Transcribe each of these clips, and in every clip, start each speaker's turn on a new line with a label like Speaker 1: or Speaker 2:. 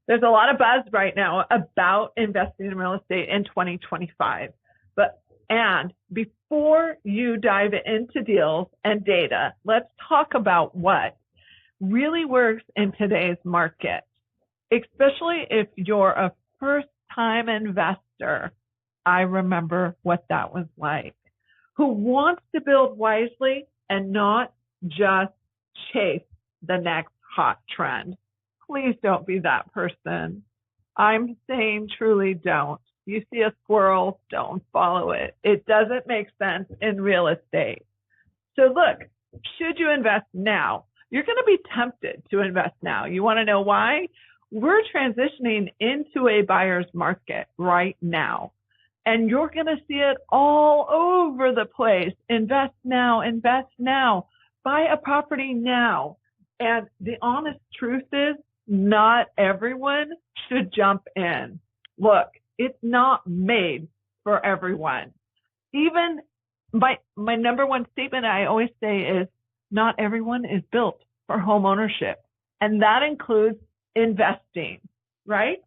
Speaker 1: There's a lot of buzz right now about investing in real estate in 2025. And before you dive into deals and data, let's talk about what really works in today's market, especially if you're a first-time investor. I remember what that was like, who wants to build wisely and not just chase the next hot trend. Please don't be that person. I'm saying truly don't. You see a squirrel, don't follow it. It doesn't make sense in real estate. So look, should you invest now? You're going to be tempted to invest now. You want to know why? We're transitioning into a buyer's market right now. And you're going to see it all over the place. Invest now, buy a property now. And the honest truth is, not everyone should jump in. Look, it's not made for everyone. Even my number one statement I always say is, not everyone is built for home ownership. And that includes investing, right?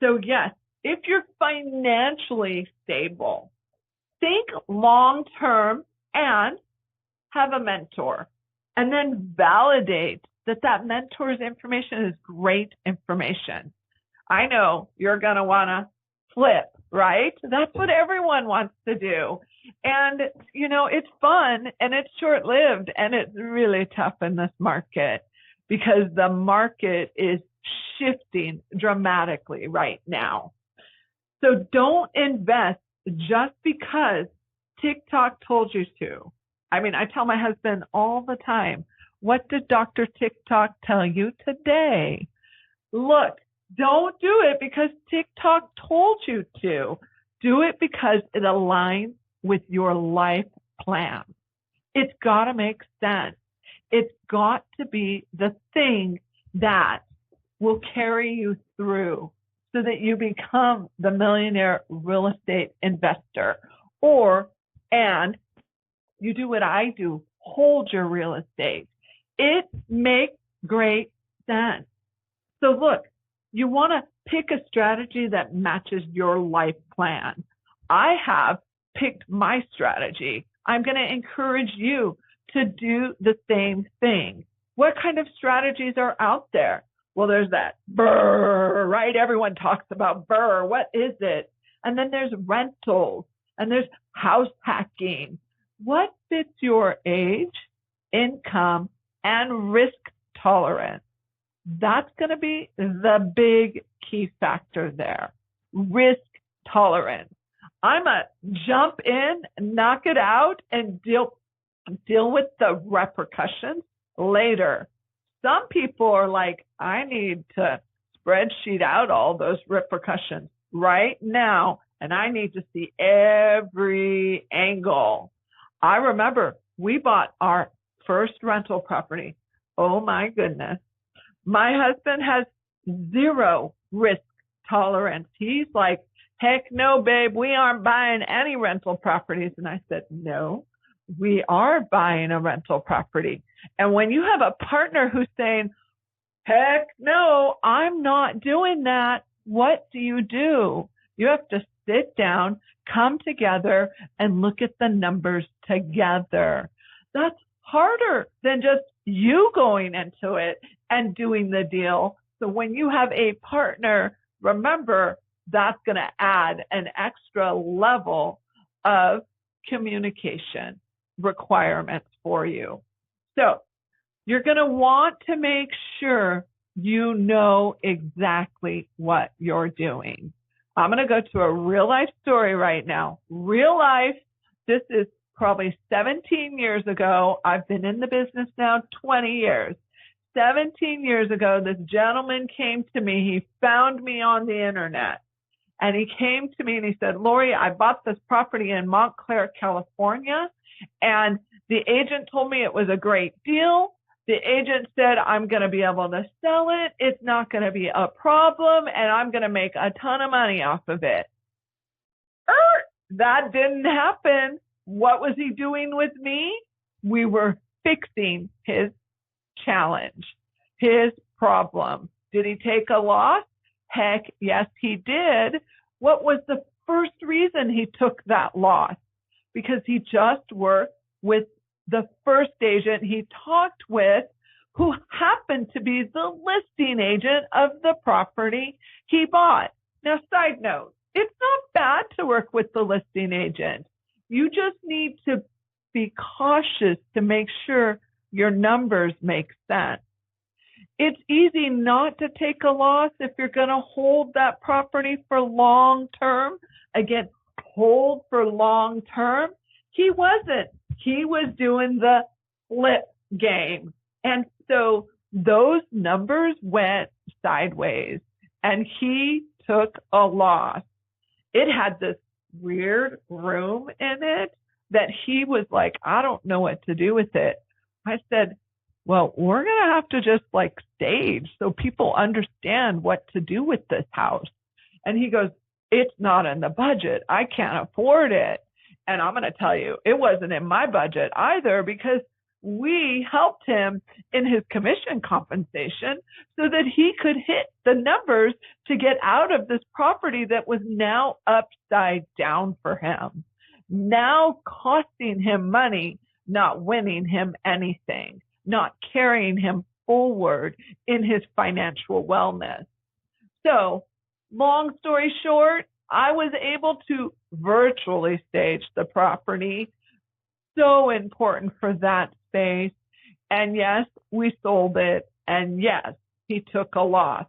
Speaker 1: So yes, if you're financially stable, think long-term and have a mentor, and then validate that mentor's information is great information. I know you're going to want to flip, right? That's what everyone wants to do. And, it's fun and it's short-lived and it's really tough in this market because the market is shifting dramatically right now. So don't invest just because TikTok told you to. I mean, I tell my husband all the time, what did Dr. TikTok tell you today? Look, don't do it because TikTok told you to. Do it because it aligns with your life plan. It's got to make sense. It's got to be the thing that will carry you through so that you become the millionaire real estate investor. And you do what I do, hold your real estate. It makes great sense. So look, you want to pick a strategy that matches your life plan. I have picked my strategy. I'm going to encourage you to do the same thing. What kind of strategies are out there? Well, there's that BRRRR, right? Everyone talks about BRRRR. What is it? And then there's rentals and there's house hacking. What fits your age, income, and risk tolerance? That's going to be the big key factor there. Risk tolerance. I'm a jump in, knock it out, and deal with the repercussions later. Some people are like, I need to spreadsheet out all those repercussions right now, and I need to see every angle. I remember we bought our first rental property. Oh my goodness. My husband has zero risk tolerance. He's like, heck no, babe, we aren't buying any rental properties. And I said, no, we are buying a rental property. And when you have a partner who's saying, heck no, I'm not doing that, what do? You have to sit down, come together, and look at the numbers together. That's harder than just you going into it and doing the deal. So when you have a partner, remember, that's going to add an extra level of communication requirements for you. So you're going to want to make sure you know exactly what you're doing. I'm going to go to a real life story right now. Real life. This is probably 17 years ago. I've been in the business now 20 years. 17 years ago, this gentleman came to me. He found me on the internet. And he came to me and he said, Lori, I bought this property in Montclair, California, and the agent told me it was a great deal. The agent said, I'm going to be able to sell it. It's not going to be a problem, and I'm going to make a ton of money off of it. that didn't happen. What was he doing with me? We were fixing his challenge, his problem. Did he take a loss? Heck, yes, he did. What was the first reason he took that loss? Because he just worked with the first agent he talked with, who happened to be the listing agent of the property he bought. Now, side note, it's not bad to work with the listing agent. You just need to be cautious to make sure your numbers make sense. It's easy not to take a loss if you're going to hold that property for long term. Again, hold for long term. He wasn't. He was doing the flip game. And so those numbers went sideways and he took a loss. It had this weird room in it that he was like, I don't know what to do with it. I said, well, we're going to have to just like stage so people understand what to do with this house. And he goes, it's not in the budget. I can't afford it. And I'm going to tell you, it wasn't in my budget either, because we helped him in his commission compensation so that he could hit the numbers to get out of this property that was now upside down for him, now costing him money, not winning him anything, not carrying him forward in his financial wellness. So, long story short, I was able to virtually stage the property. So important for that space. And yes, we sold it. And yes, he took a loss.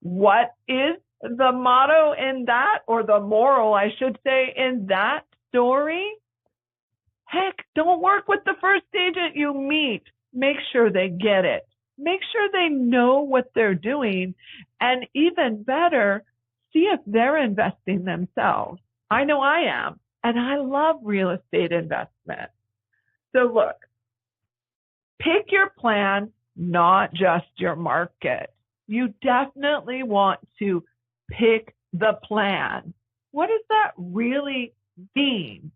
Speaker 1: What is the motto in that, or the moral, I should say, in that story? Heck, don't work with the first agent you meet. Make sure they get it. Make sure they know what they're doing. And even better, see if they're investing themselves. I know I am, and I love real estate investment. So look, pick your plan, not just your market. You definitely want to pick the plan. What does that really mean?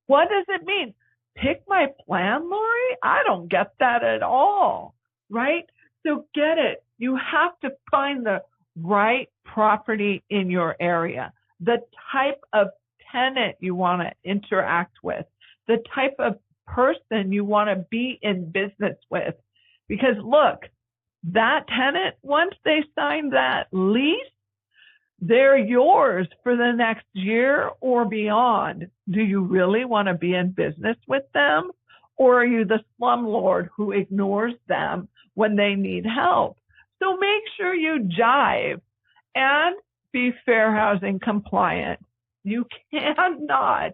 Speaker 1: What does it mean? Pick my plan, Lori? I don't get that at all, right? So get it. You have to find the right property in your area, the type of tenant you want to interact with, the type of person you want to be in business with. Because look, that tenant, once they sign that lease, they're yours for the next year or beyond. Do you really want to be in business with them? Or are you the slumlord who ignores them when they need help? So make sure you jive and be fair housing compliant. You cannot,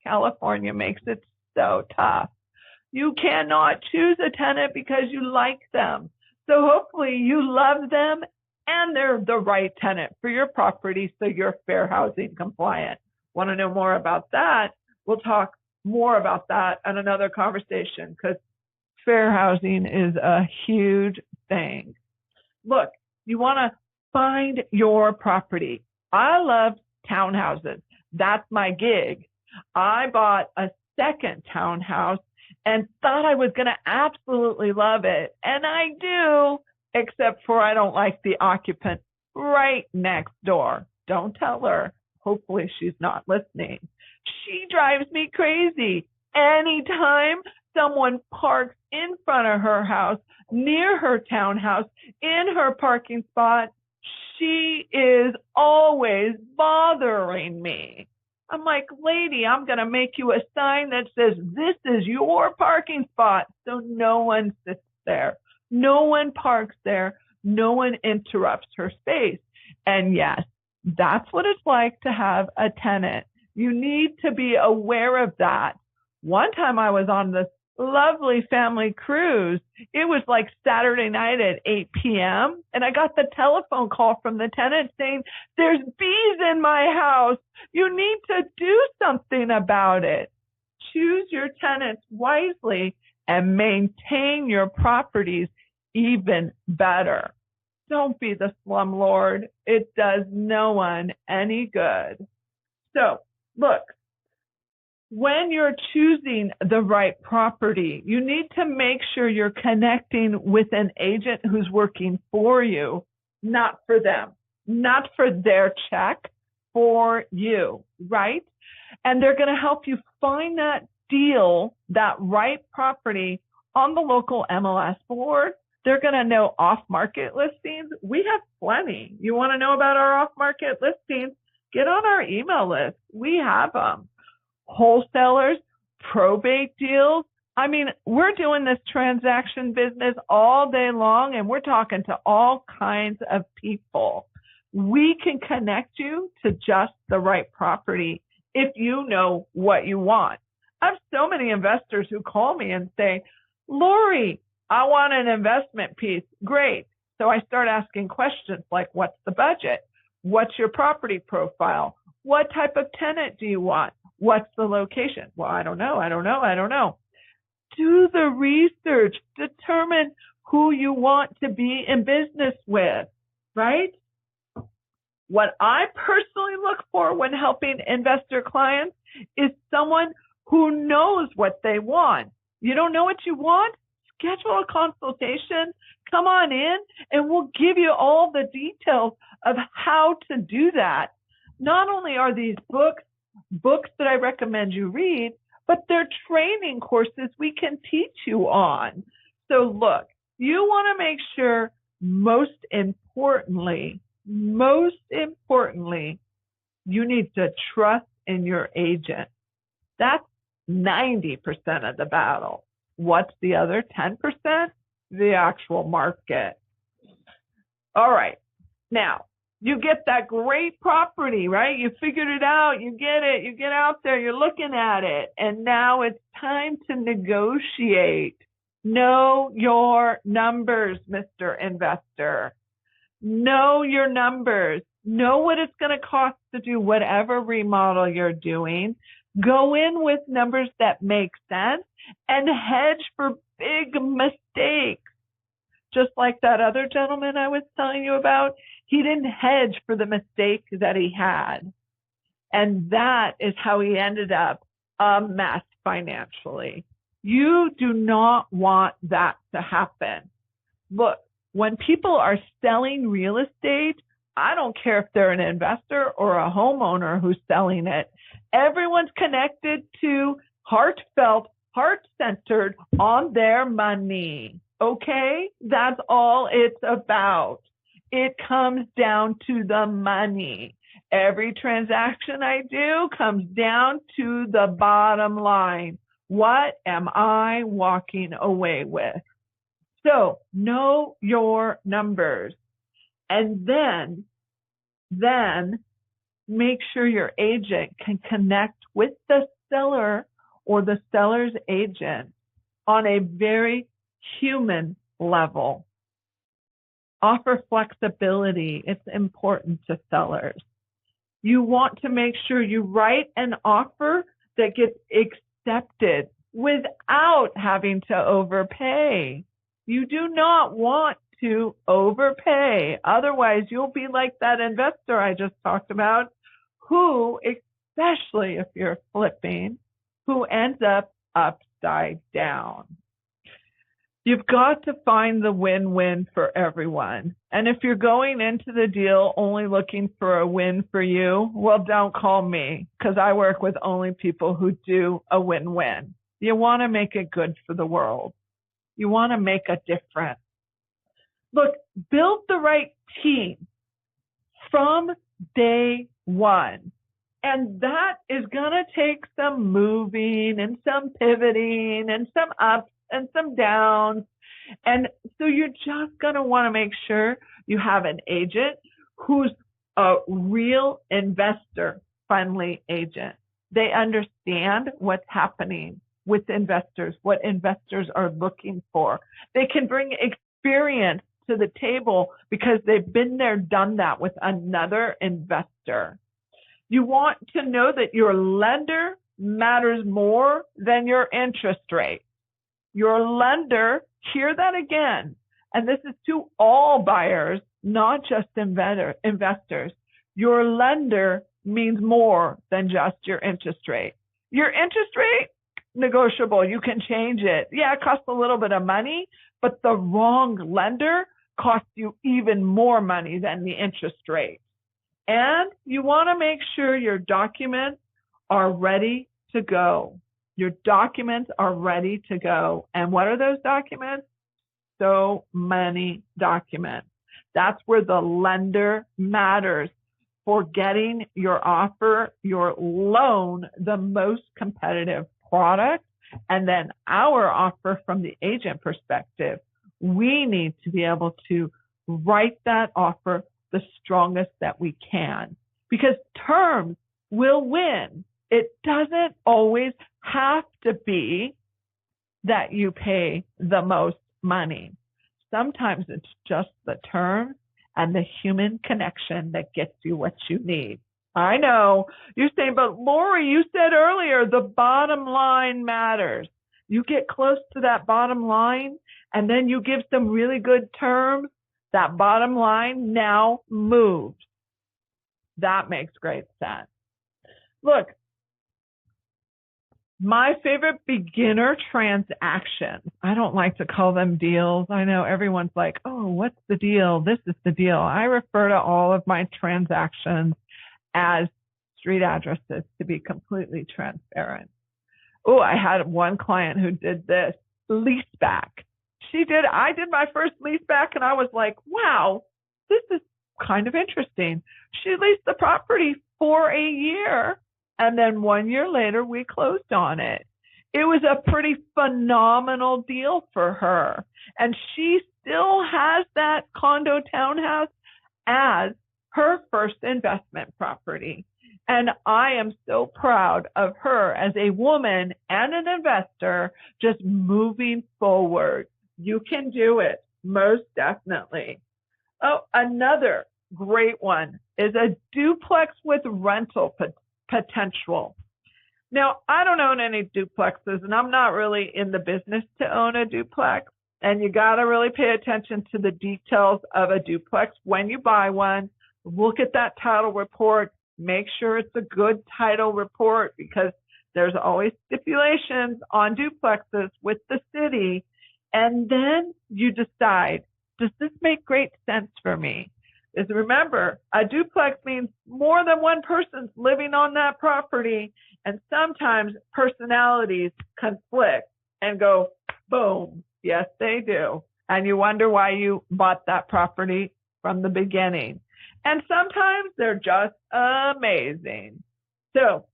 Speaker 1: California makes it so tough. You cannot choose a tenant because you like them. So hopefully you love them and they're the right tenant for your property, so you're fair housing compliant. Want to know more about that? We'll talk more about that in another conversation, because fair housing is a huge thing. Look, you want to find your property. I love townhouses. That's my gig. I bought a second townhouse and thought I was going to absolutely love it. And I do, except for I don't like the occupant right next door. Don't tell her. Hopefully she's not listening. She drives me crazy. Anytime someone parks in front of her house, near her townhouse, in her parking spot, she is always bothering me. I'm like, lady, I'm going to make you a sign that says this is your parking spot. So no one sits there. No one parks there. No one interrupts her space. And yes, that's what it's like to have a tenant. You need to be aware of that. One time I was on this lovely family cruise. It was like Saturday night at 8 p.m. and I got the telephone call from the tenant saying, there's bees in my house. You need to do something about it. Choose your tenants wisely and maintain your properties even better. Don't be the slumlord. It does no one any good. So Look, when you're choosing the right property, you need to make sure you're connecting with an agent who's working for you, not for them, not for their check, for you, right? And they're going to help you find that deal, that right property on the local MLS board. They're going to know off-market listings. We have plenty. You want to know about our off-market listings? Get on our email list. We have them. Wholesalers, probate deals. I mean, we're doing this transaction business all day long, and we're talking to all kinds of people. We can connect you to just the right property if you know what you want. I have so many investors who call me and say, Lori, I want an investment piece. Great. So I start asking questions like, what's the budget? What's your property profile? What type of tenant do you want? What's the location? Well, I don't know. Do the research. Determine who you want to be in business with, right? What I personally look for when helping investor clients is someone who knows what they want. You don't know what you want? Schedule a consultation. Come on in and we'll give you all the details of how to do that. Not only are these books that I recommend you read, but they're training courses we can teach you on. So look, you want to make sure, most importantly, you need to trust in your agent. That's 90% of the battle. What's the other 10%? The actual market. All right. Now, you get that great property, right? You figured it out. You get it. You get out there. You're looking at it. And now it's time to negotiate. Know your numbers, Mr. Investor. Know your numbers. Know what it's going to cost to do whatever remodel you're doing. Go in with numbers that make sense and hedge for big mistakes. Just like that other gentleman I was telling you about, he didn't hedge for the mistake that he had. And that is how he ended up a mess financially. You do not want that to happen. Look, when people are selling real estate, I don't care if they're an investor or a homeowner who's selling it. Everyone's connected to heartfelt, heart-centered on their money. Okay? That's all it's about. It comes down to the money. Every transaction I do comes down to the bottom line. What am I walking away with? So know your numbers. And then make sure your agent can connect with the seller or the seller's agent on a very human level. Offer flexibility. It's important to sellers. You want to make sure you write an offer that gets accepted without having to overpay. You do not want to overpay. Otherwise, you'll be like that investor I just talked about, who, especially if you're flipping, who ends up upside down. You've got to find the win-win for everyone. And if you're going into the deal only looking for a win for you, well, don't call me, because I work with only people who do a win-win. You want to make it good for the world. You want to make a difference. Look, build the right team from day one. And that is going to take some moving and some pivoting and some ups and some downs. And so you're just going to want to make sure you have an agent who's a real investor-friendly agent. They understand what's happening with investors, what investors are looking for. They can bring experience to the table because they've been there, done that with another investor. You want to know that your lender matters more than your interest rate. Your lender, hear that again, and this is to all buyers, not just investors. Your lender means more than just your interest rate. Your interest rate, negotiable. You can change it. Yeah, it costs a little bit of money, but the wrong lender costs you even more money than the interest rate. And you want to make sure your documents are ready to go. Your documents are ready to go. And what are those documents? So many documents. That's where the lender matters for getting your offer, your loan, the most competitive product. And then our offer from the agent perspective, we need to be able to write that offer the strongest that we can, because terms will win. It doesn't always have to be that you pay the most money. Sometimes it's just the terms and the human connection that gets you what you need. I know you're saying, but Lori, you said earlier the bottom line matters. You get close to that bottom line and then you give some really good terms, that bottom line now moves. That makes great sense. Look, my favorite beginner transactions, I don't like to call them deals. I know everyone's like, oh, what's the deal? This is the deal. I refer to all of my transactions as street addresses to be completely transparent. Oh, I had one client who did this, leaseback. I did my first leaseback and I was like, wow, this is kind of interesting. She leased the property for a year. And then 1 year later, we closed on it. It was a pretty phenomenal deal for her. And she still has that condo townhouse as her first investment property. And I am so proud of her as a woman and an investor just moving forward. You can do it, most definitely. Oh, another great one is a duplex with rental potential. Now, I don't own any duplexes, and I'm not really in the business to own a duplex. And you got to really pay attention to the details of a duplex when you buy one. Look at that title report. Make sure it's a good title report, because there's always stipulations on duplexes with the city. And then you decide, does this make great sense for me? Because remember, a duplex means more than one person's living on that property, and sometimes personalities conflict and go, boom, yes, they do. And you wonder why you bought that property from the beginning. And sometimes they're just amazing. So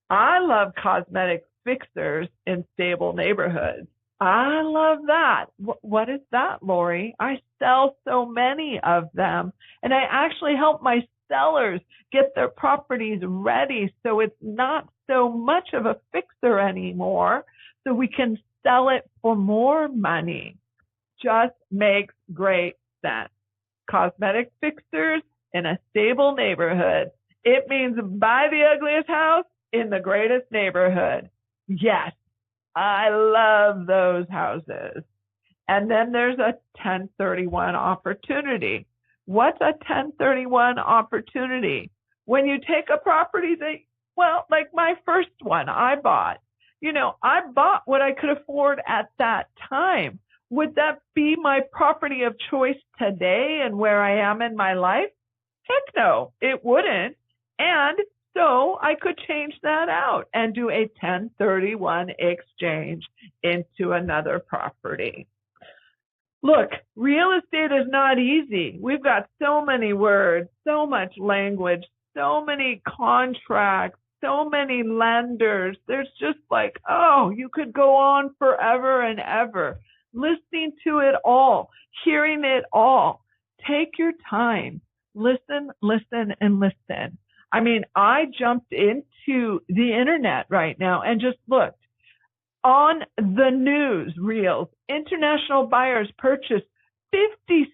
Speaker 1: I love cosmetic fixers in stable neighborhoods. I love that. What is that, Lori? I sell so many of them, and I actually help my sellers get their properties ready so it's not so much of a fixer anymore, so we can sell it for more money. Just makes great sense. Cosmetic fixers in a stable neighborhood. It means buy the ugliest house in the greatest neighborhood. Yes. I love those houses. And then there's a 1031 opportunity. What's a 1031 opportunity? When you take a property that, well, like my first one I bought, I bought what I could afford at that time. Would that be my property of choice today and where I am in my life? Heck no, it wouldn't. And so I could change that out and do a 1031 exchange into another property. Look, real estate is not easy. We've got so many words, so much language, so many contracts, so many lenders. There's just like, oh, you could go on forever and ever, listening to it all, hearing it all. Take your time. Listen, listen, and listen. I mean, I jumped into the internet right now and just looked. On the news reels, international buyers purchased $56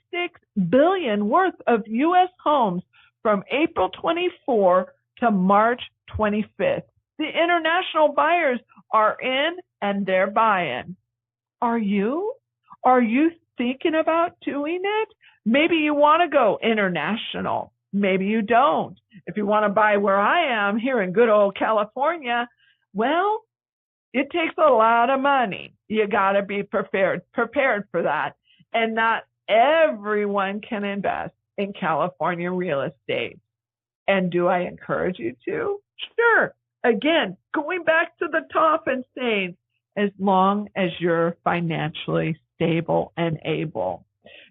Speaker 1: billion worth of U.S. homes from April 24 to March 25th. The international buyers are in and they're buying. Are you? Are you thinking about doing it? Maybe you want to go international. Maybe you don't. If you want to buy where I am here in good old California, well, it takes a lot of money. You got to be prepared for that. And not everyone can invest in California real estate. And do I encourage you to? Sure. Again, going back to the top and saying, as long as you're financially stable and able.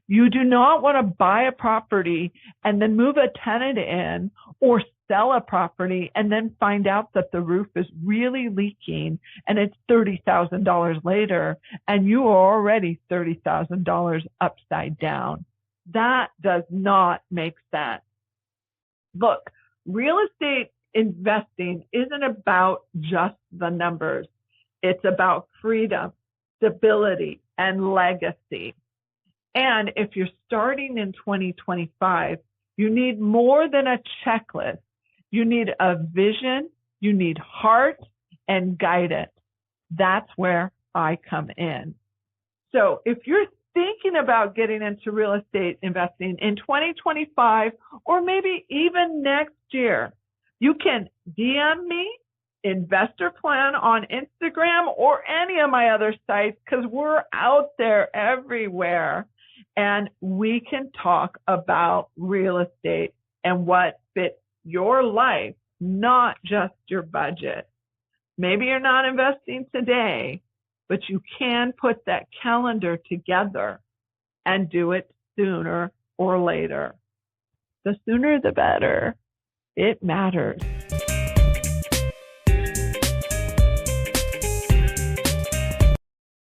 Speaker 1: You do not want to buy a property and then move a tenant in, or sell a property and then find out that the roof is really leaking and it's $30,000 later and you are already $30,000 upside down. That does not make sense. Look, real estate investing isn't about just the numbers. It's about freedom, stability, and legacy. And if you're starting in 2025, you need more than a checklist. You need a vision, you need heart and guidance. That's where I come in. So if you're thinking about getting into real estate investing in 2025 or maybe even next year, you can DM me, Investor Plan on Instagram or any of my other sites, because we're out there everywhere. And we can talk about real estate and what fits your life, not just your budget. Maybe you're not investing today, but you can put that calendar together and do it sooner or later. The sooner the better. It matters.